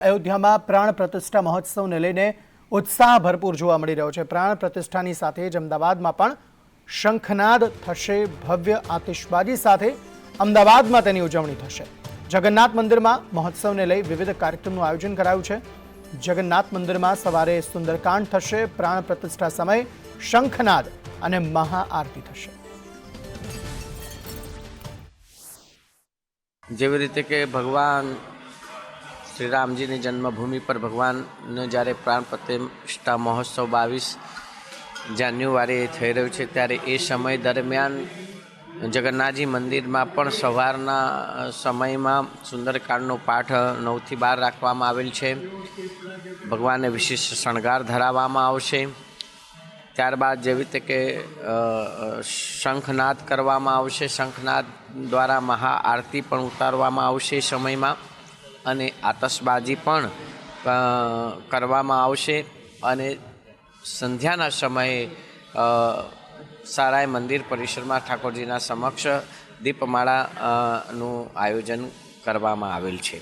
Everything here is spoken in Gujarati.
અયોધ્યામાં પ્રાણ પ્રતિષ્ઠા મહોત્સવને લઈને ઉત્સાહ ભરપૂર જોવા મળી રહ્યો છે। પ્રાણ પ્રતિષ્ઠાની સાથે જ અમદાવાદમાં પણ શંખનાદ થશે। ભવ્ય આતિશબાજી સાથે અમદાવાદમાં તેની ઉજવણી થશે। જગન્નાથ મંદિરમાં મહોત્સવને લઈ વિવિધ કાર્યક્રમનું આયોજન કરાયું છે। જગન્નાથ મંદિરમાં સવારે સુંદરકાંડ થશે। પ્રાણ પ્રતિષ્ઠા સમયે શંખનાદ અને મહાઆરતી થશે। જેવી રીતે કે ભગવાન શ્રી રામજીની જન્મભૂમિ પર ભગવાનનો જ્યારે પ્રાણ પ્રતિષ્ઠા મહોત્સવ 22 જાન્યુઆરીએ થઈ રહ્યો છે, ત્યારે એ સમય દરમિયાન જગન્નાથજી મંદિરમાં પણ સવારના સમયમાં સુંદરકાંડનો પાઠ 9 થી 12 રાખવામાં આવેલ છે। ભગવાનને વિશિષ્ટ શણગાર ધરાવવામાં આવશે। ત્યારબાદ જેવી રીતે કે શંખનાદ કરવામાં આવશે। શંખનાદ દ્વારા મહાઆરતી પણ ઉતારવામાં આવશે એ સમયમાં, અને આતશબાજી પણ કરવામાં આવશે। અને સંધ્યાના સમયે સારાય મંદિર પરિસરમાં ઠાકોરજીના સમક્ષ દીપમાળાનું આયોજન કરવામાં આવેલ છે।